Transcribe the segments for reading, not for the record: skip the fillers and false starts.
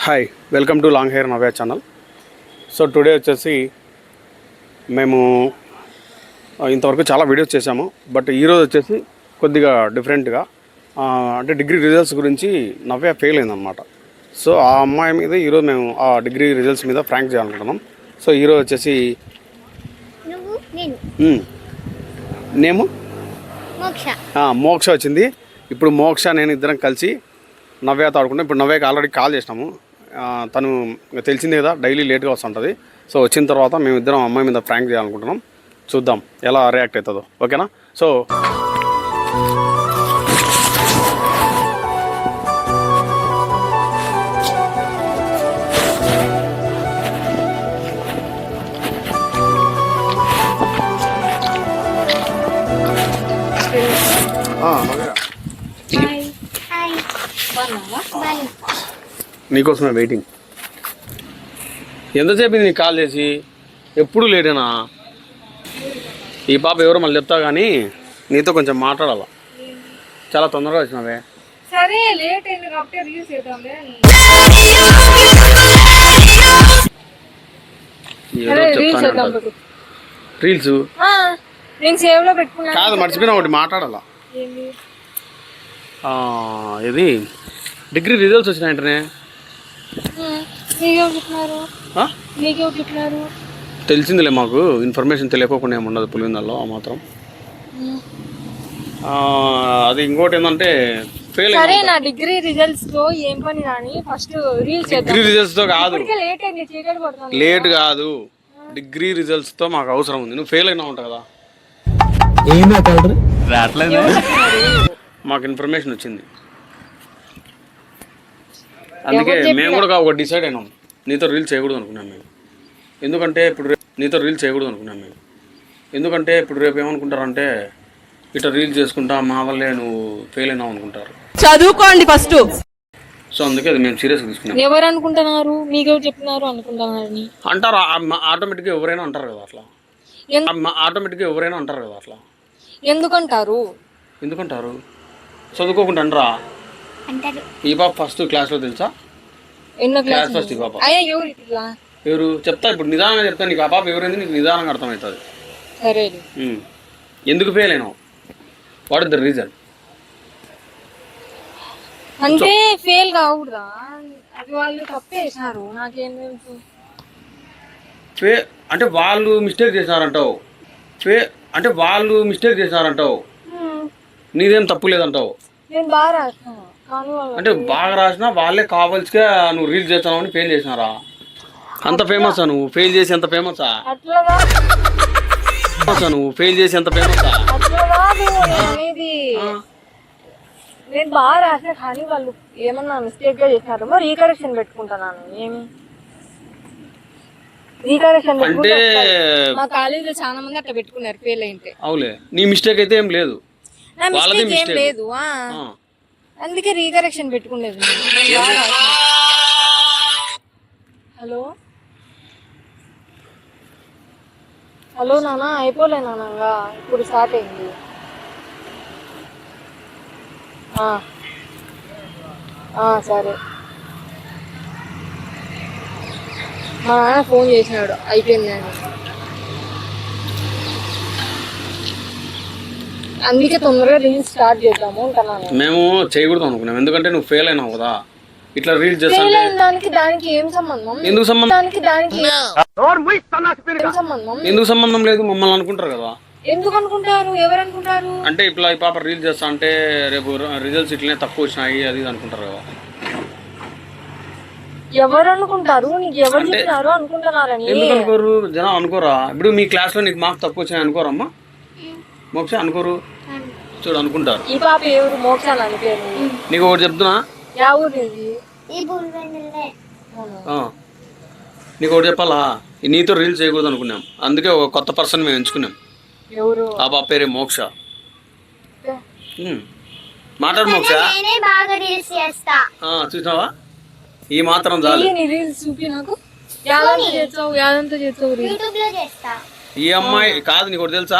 Hi welcome to long hair Navya channel. So today వచ్చేసి మేము ఇంతవరకు చాలా వీడియోస్ చేశాము. బట్ ఈరోజు వచ్చేసి కొద్దిగా డిఫరెంట్గా అంటే డిగ్రీ రిజల్ట్స్ గురించి నవ్య ఫెయిల్ అయిందనమాట. సో ఆ అమ్మాయి మీద ఈరోజు మేము ఆ డిగ్రీ రిజల్ట్స్ మీద ఫ్రాంక్ చేయాలనుకుంటున్నాం. సో ఈరోజు వచ్చేసి నేము మోక్ష వచ్చింది. ఇప్పుడు మోక్ష నేను ఇద్దరం కలిసి నవ్యతో ఆడుకుంటాం. ఇప్పుడు నవ్యకి ఆల్రెడీ కాల్ చేసినాము. తను తెలిసిందే కదా, డైలీ లేట్గా వస్తుంటుంది. సో వచ్చిన తర్వాత మేము ఇద్దరం అమ్మాయి మీద ఫ్రాంక్ చేయాలనుకుంటున్నాం. చూద్దాం ఎలా రియాక్ట్ అవుతుందో. ఓకేనా? సో నీకోసమే వెయిటింగ్. ఎంతసేపు నీకు కాల్ చేసి ఎప్పుడు లేటేనా? ఈ పాప ఎవరో మళ్ళీ చెప్తా కానీ నీతో కొంచెం మాట్లాడాల. చాలా తొందరగా వచ్చినావే. సరే లేట్ అయింది కాబట్టి రీల్స్ చేద్దాంలే. రీల్స్ నేను సేవ్ లో పెట్టుకున్నా. కాదు, మర్చిపోయినా ఒకటి మాట్లాడాలా. ఇది డిగ్రీ రిజల్ట్స్ వచ్చినాయంటనే. తెలిసిందిలే, మాకు ఇన్ఫర్మేషన్ తెలియకోకుండా ఏమి ఉండదు పులిందల్లో ఆ మాత్రం. అది ఇంకోటి ఏంటంటే ఫెయిల్ నా డిగ్రీ రిజల్ట్స్ తో ఏం పని రాని ఫస్ట్ రీల్స్. డిగ్రీ రిజల్ట్స్ తో కాదు, లేట్ కాదు, డిగ్రీ రిజల్ట్స్ తో మాకు అవసరం ఉంది. నువ్వు ఫెయిల్ అయినా ఉంటావు కదా. మాకు ఇన్ఫర్మేషన్ వచ్చింది, అందుకే మేము కూడా ఒక డిసైడ్ అయినాం. నీతో రీల్స్ చేయకూడదు అనుకున్నాం మేము. ఎందుకంటే ఇప్పుడు రేపు ఏమనుకుంటారంటే ఇట్లా రీల్స్ చేసుకుంటా మా వల్లే నువ్వు ఫెయిల్ అయినావు అనుకుంటారు. చదువుకోండి ఫస్ట్. సో అందుకే అది మేము సీరియస్గా తీసుకున్నాం. ఎవరు అనుకుంటున్నారు? మీకు చెప్తున్నారు అనుకుంటున్నారని అంటారు. ఆటోమేటిక్గా ఎవరైనా అంటారు కదా అట్లా. ఎందుకంటారు? చదువుకోకుండా అనరా? ఈ పాప ఫస్ట్ క్లాస్లో తెలుసా? క్లాస్ ఫస్ట్ ఈ పాప. ఎవరు చెప్తా, ఇప్పుడు నిదానంగా చెప్తా. నీకు ఆ పాప ఎవరైంది నీకు నిదానంగా అర్థమవుతుంది. ఎందుకు ఫెయిల్ అయినావు? What is the reason? అంటే ఫెయిల్ కాకూడదా? అది వాళ్ళు తప్పేసారు, నాకేం తెలుసు. అంటే వాళ్ళు మిస్టేక్ చేసినారంటావు. నీదేం తప్పు లేదంటావు. నేను బాగా రాసిన. అంటే బాగా రాసినా వాళ్ళే కావాల్సిగా నువ్వు రీల్స్ చేస్తావు అని ఫెయిల్ చేసినారా? అంత ఫేమసా నువ్వు? ఫెయిల్ చేసి ఎంత ఫేమసా? నేను బాగా రాసిన కానీ వాళ్ళు ఏమన్నా మిస్టేక్ గా చేసినారు. రీకరెక్షన్ పెట్టుకుంటున్నాను. ఏమి రీకరెక్షన్ అంటే మా కాలేజీలో చాలా మంది అట్లా పెట్టుకున్నారు ఫెయిల్ అయితే. అవులే, నీ మిస్టేక్ అయితే ఏం లేదు, ఏం లేదు. అందుకే రీకరెక్షన్ పెట్టుకునేది. హలో నాన్న, అయిపోలే నాన్నగా, ఇప్పుడు స్టార్ట్ అయింది. సరే. మా నాన్న ఫోన్ చేసినాడు, అయిపోయింది అని. అందుకే తొందరగా రీల్స్ స్టార్ట్ చేద్దాము అంటున్నాను. మేము చేయకూడదు అనుకున్నాం, ఎందుకంటే నువ్వు ఫెయిల్ అయినావు కదా. ఇట్లా రీల్స్ చేస్తా దానికి ఏం సంబంధం? ఎందుకు సంబంధం లేదు? మమ్మల్ని అనుకుంటారు కదా. ఎందుకు అనుకుంటారు? ఎవరు అనుకుంటారు? అంటే ఇప్పుడు ఈ పాప రీల్స్ చేస్తా అంటే రేపు రిజల్ట్స్ ఇట్లనే తక్కువ వచ్చినాయి అది అనుకుంటారు కదా. ఎవరు అనుకుంటారు? నీకు ఎవరు చెప్పినారు అనుకుంటున్నారని? ఎందుకు అనుకోరు? జనం అనుకోరా? ఇప్పుడు మీ క్లాస్ లో నీకు మార్క్స్ తక్కువ వచ్చినాయి అనుకోరమ్మా? మోక్ష అనుకోరు? చూడు, అనుకుంటారు. ఈ పాప ఎవరు? మోక్ష అని పేరు. నీకు ఒకటి చెప్తున్నా, నీకు ఒకటి చెప్పాలా, నీతో రీల్స్ చేయకూడదు అనుకున్నాం. అందుకే ఒక కొత్త పర్సన్ మేము ఎంచుకున్నాం. ఎవరు? ఆ పాప పేరే మోక్ష. మాట్లాడు మోక్ష. చూసినావా? ఈ మాత్రం చాలు. ఈ అమ్మాయి కాదు, నీకు ఒకటి తెలుసా?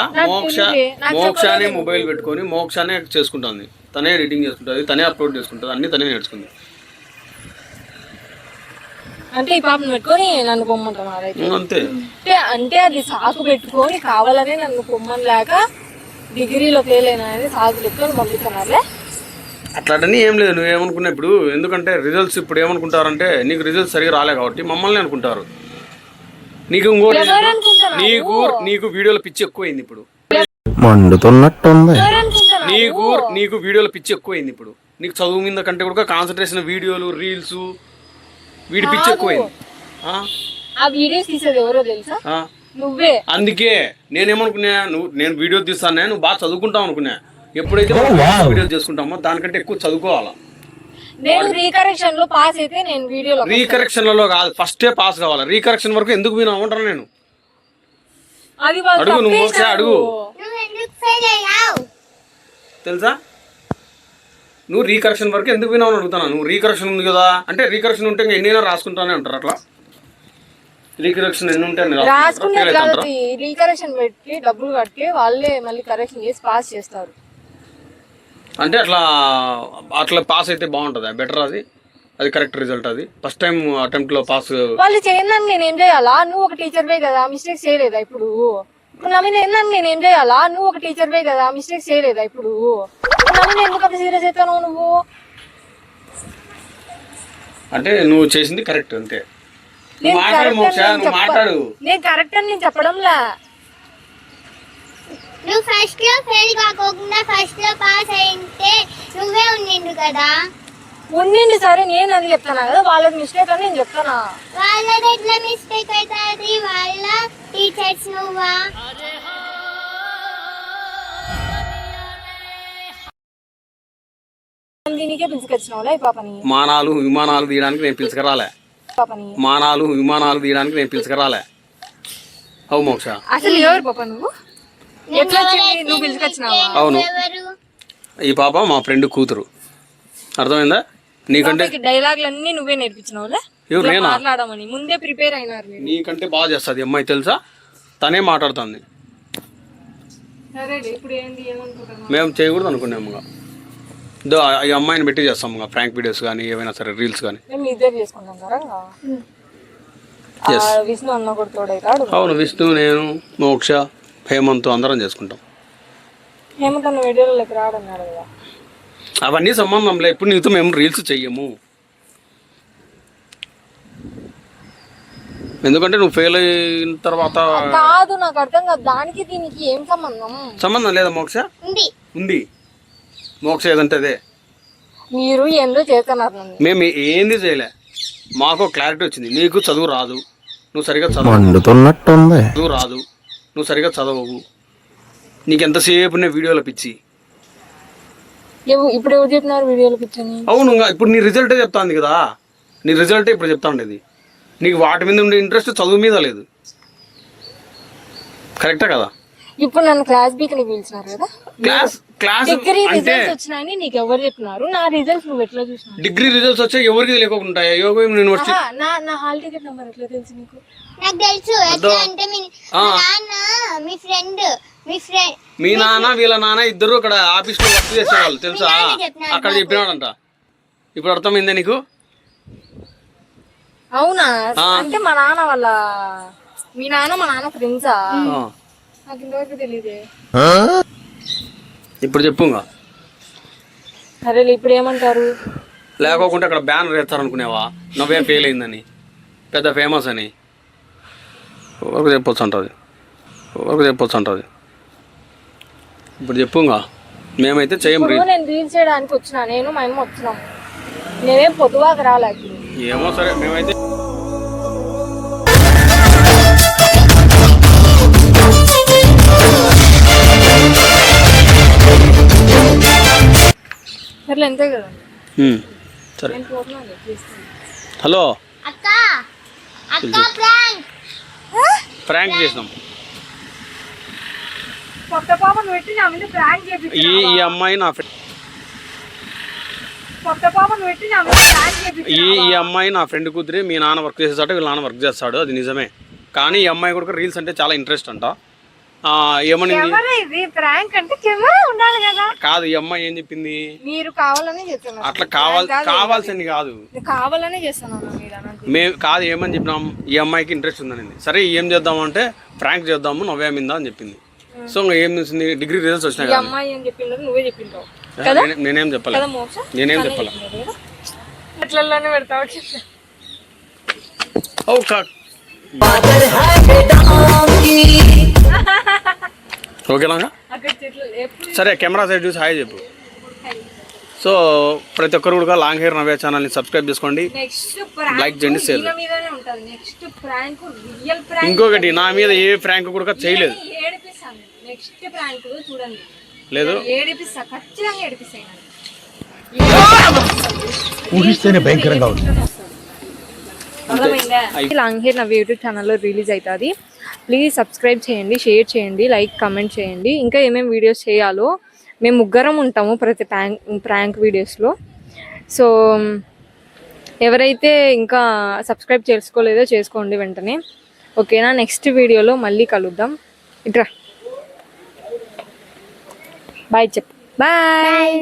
మోక్షానే మొబైల్ పెట్టుకొని మోక్షానే చేసుకుంటుంది. తనే ఎడిటింగ్ చేసుకుంటుంది, తనే అప్లోడ్ చేసుకుంటుంది, అన్ని తనే నేర్చుకుంది. అంటే ఈ పాపను పెట్టుకొని నన్ను పొమ్మంటున్నారు అయితే. అంతే. అంటే అది సాకు పెట్టుకొని కావాలనే నన్ను పొమ్మని లేక డిగ్రీలో ఫెయిల్ అయినా సాకు పెట్టుకొని పంపిస్తున్నారులే. అట్లాంటివన్నీ ఏం లేదు. నువ్వేమనుకున్నా ఇప్పుడు, ఎందుకంటే రిజల్ట్స్ ఇప్పుడు ఏమనుకుంటారంటే నీకు రిజల్ట్స్ సరిగా రాలే కాబట్టి మమ్మల్ని అనుకుంటారు. నీకు ఇంకోటి, నీకు వీడియోల పిచ్చి ఎక్కువైంది ఇప్పుడు. మండుతున్నట్టుంది. నీకు వీడియోల పిచ్చి ఎక్కువైంది ఇప్పుడు. నీకు చదువు మీద కంటే కూడా కాన్సన్ట్రేషన్ వీడియోలు, రీల్స్, వీడి పిచ్చి ఎక్కువైంది. ఆ వీడియోస్ తీసేది ఎవరో తెలుసా? నువ్వే. అందుకే నేనేమనుకున్నా, నేను వీడియో తీస్తానే, నువ్వు బాగా చదువుకుంటావు అనుకున్నా. ఎప్పుడైతే వీడియోస్ చేసుకుంటామో దానికంటే ఎక్కువ చదువుకోవాలా. నేను రీకరెక్షన్ లో పాస్ అయితే నేను వీడియోలో రీకరెక్షన్లలో కాదు, ఫస్టే పాస్ కావాలి. రీకరెక్షన్ వరకు ఎందుకు మీరు అవ్వటం? నేను అడుగు, నువ్వు ఒకసారి అడుగు. తెలుసా నువ్వు రీకరెక్షన్ వరకు ఎందుకు వినావు అని అడుగుతాను. నువ్వు రీకరెక్షన్ ఉంది కదా అంటే, రీకరెక్షన్ ఉంటే ఎన్నైనా రాసుకుంటానే ఉంటారు. అట్లా రీకరెక్షన్ ఎన్ని ఉంటే రాసుకునేది కాదు. రీకరెక్షన్ పెట్టి డబ్బులు కట్టి వాళ్ళే మళ్ళీ కరెక్షన్ చేసి పాస్ చేస్తారు. అంటే అట్లా పాస్ అయితే బాగుంటుంది, బెటర్. అది కరెక్ట్ రిజల్ట్. అది ఫస్ట్ టైం అటెంప్ట్ లో పాస్. వాళ్ళు చేయడానికి నేను ఏం చేయాలా? నువ్వు ఒక టీచర్వే కదా, మిస్టేక్స్ చేయలేదా ఇప్పుడు? నా మీద ఏందని నేను ఏం చేయాలా? నువ్వు ఒక టీచర్వే కదా, మిస్టేక్స్ చేయలేదా ఇప్పుడు? నా మీద ఎందుకు అంత సీరియస్ అవుతావు నువ్వు? అంటే నువ్వు చేసింది కరెక్ట్ అంతే. మాట్లాడు. నేను కరెక్ట్ అని నేను చెప్పడంలా. నువ్వు ఫస్ట్ లో ఫెయిల్ కాకోకుండా ఫస్ట్ లో పాస్ అయితే నువ్వే ఉండిండు కదా. ఉండిండి సరే, నేను అది చెప్తాను కదా, వాళ్ళకి మిస్టేక్ అని నేను చెప్తానా? వాళ్ళది ఎట్లా మిస్టేక్ అవుతుంది? వాళ్ళ టీచర్స్ నువ్వా? దీనికే పిలుచుకొచ్చినావులే ఈ పాపని. మానాలు విమానాలు తీయడానికి నేను పిలుచుకురాలే. మానాలు విమానాలు తీయడానికి నేను పిలుచుకురాలే. అవు మోక్ష, అసలు ఎవరు పాప నువ్వు? ఎట్లా నువ్వు పిలుచుకొచ్చినావా? అవును, ఈ పాప మా ఫ్రెండ్ కూతురు. అర్థమైందా? నీకంటే డైలాగులన్నీ నువ్వే నేర్పించినావులే. మాట్లాడమని ముందే ప్రిపేర్ అయినారు. నీకంటే బాగా చేస్తుంది అమ్మాయి తెలుసా, తనే మాట్లాడుతుంది. మేము చేయకూడదు అనుకున్నాము. ఈ అమ్మాయిని పెట్టి చేస్తాము ఫ్రాంక్ వీడియోస్ కానీ ఏమైనా సరే, రీల్స్ కానీ. అవును, విష్ణు, నేను, మోక్ష, హేమంత్ అందరం చేసుకుంటాం. అవన్నీ సంబంధం లేదు. ఇప్పుడు నీతో మేము రీల్స్ చెయ్యము, ఎందుకంటే నువ్వు ఫెయిల్ అయిన తర్వాత. కాదు, నాకు అర్థం కాదు. దానికి దీనికి ఏం సంబంధం? సంబంధం లేదా మోక్ష? ఉంది. మోక్ష ఏదంటే అదే. మీరు ఎందుకు చేస్తున్నారు? మేము ఏంది చేయలే, మాకు క్లారిటీ వచ్చింది. నీకు చదువు రాదు, నువ్వు సరిగా చదువు రాదు, నువ్వు సరిగా చదవవు. నీకు ఎంతసేపు వీడియోలో పిచ్చి. ఇప్పుడు ఎవరు చెప్పినారు వీడియోలో పిచ్చి అని? అవును, ఇప్పుడు నీ రిజల్టే చెప్తాంది కదా. నీ రిజల్టే ఇప్పుడు చెప్తా ఉండేది. నీకు వాటి మీద ఉండే ఇంట్రెస్ట్ చదువు మీద లేదు. కరెక్టా కదా? ఇప్పుడు నన్ను క్లాస్ బీకి పిలిచినారు కదా. క్లాస్ డిగ్రీ రిజల్ట్స్ వచ్చినాయని నీకు ఎవరు చెప్పినారు? నా రిజల్ట్స్ నువ్వు ఎట్లా చూసినావు? డిగ్రీ రిజల్ట్స్ వచ్చాయి, ఎవరికి తెలియకుండా యూనివర్సిటీ. నా హాల్ టికెట్ నెంబర్ ఎట్లా తెలుసు నీకు? నాకు తెలుసు. ఎట్లా అంటే మీ నాన్న మీ నాన్న వీళ్ళ నాన్న ఇద్దరు అక్కడ ఆఫీస్ లో వర్క్ చేసేవాళ్ళు తెలుసా? అక్కడ చెప్పినాడంట. ఇప్పుడు అర్థమైందా నీకు? అవునా? అంటే మా నాన్న వాళ్ళ, మీ నాన్న మా నాన్న ఫ్రెండ్సా? నాకు ఇంతవరకు తెలియదే. ఇప్పుడు చెప్పు. సరే, ఇప్పుడు ఏమంటారు? లేకోకుంటే అక్కడ బ్యానర్ వేస్తారనుకునేవా? నవ్వే ఫెయిల్ అయిందని, పెద్ద ఫేమస్ అని ఎవరికి చెప్పొచ్చు అంటది. ఇప్పుడు చెప్పుగా. మేమైతే చేయము. నేను రీల్స్ చేయడానికి వచ్చినా, నేను మా అమ్మ వచ్చినాం. నేనేం పొద్దువాక రాలేదు. ఏమో సరే, మేమైతే అంతే కదా. సరే, హలో ప్రాంక్ చేసినాం. ఈ అమ్మాయి నా ఫ్రెండ్. ఈ అమ్మాయి నా ఫ్రెండ్ కూతురి. మీ నాన్న వర్క్ చేసేసాడు, వీళ్ళ నాన్న వర్క్ చేస్తాడు, అది నిజమే. కానీ ఈ అమ్మాయి కూడా రీల్స్ అంటే చాలా ఇంట్రెస్ట్ అంట. ఏమనింది? కెమెరా ఇది ప్రాంక్ అంటే కెమెరా ఉండాలి కదా. కాదు, ఈ అమ్మాయి ఏం చెప్పింది? మీరు కావాలని చేస్తున్నారు. అట్లా కావాల్సింది కాదు, కావాలనే చేస్తున్నాను మీరు. మేము కాదు, ఏమని చెప్పినాం, ఈ అమ్మాయికి ఇంట్రెస్ట్ ఉందని. సరే ఏం చేద్దాం అంటే ప్రాంక్ చేద్దాము నవ్వే మీద అని చెప్పింది. సో ఇంకా ఏం తెలిసింది, డిగ్రీ రిజల్ట్స్ వచ్చినాయి కదా. అమ్మాయి ఏం చెప్పిందో నువ్వే చెప్పింటావు. నేనేం చెప్పలేదు, నేనేం చెప్పాలి. అట్లనే పెడతావు. ఓకేనా? సరే కెమెరా సైడ్ చూసి హాయ్ చెప్పు. సో ప్రతి ఒక్కరు కూడా లాంగ్ హెయిర్ నవ్య ఛానల్ని సబ్స్క్రైబ్ చేసుకోండి, లైక్ చేయండి, షేర్ చేయండి. ఇంకొకటి, నా మీద ఏ ప్రాంక్ కూడా చేయలేదు. లేదు, ఊహిస్తేనే భయంకరంగా ఉంది. లాంగ్ హెయిర్ నవ్య యూట్యూబ్ ఛానల్లో రిలీజ్ అవుతుంది. ప్లీజ్ సబ్స్క్రైబ్ చేయండి, షేర్ చేయండి, లైక్ కమెంట్ చేయండి. ఇంకా ఏమేమి వీడియోస్ చేయాలో మేము ముగ్గురం ఉంటాము ప్రతి ప్రాంక్ వీడియోస్లో. సో ఎవరైతే ఇంకా సబ్స్క్రైబ్ చేసుకోలేదో చేసుకోండి వెంటనే. ఓకేనా? నెక్స్ట్ వీడియోలో మళ్ళీ కలుద్దాం. ఇట్రా బాయ్ చెప్పు. బాయ్.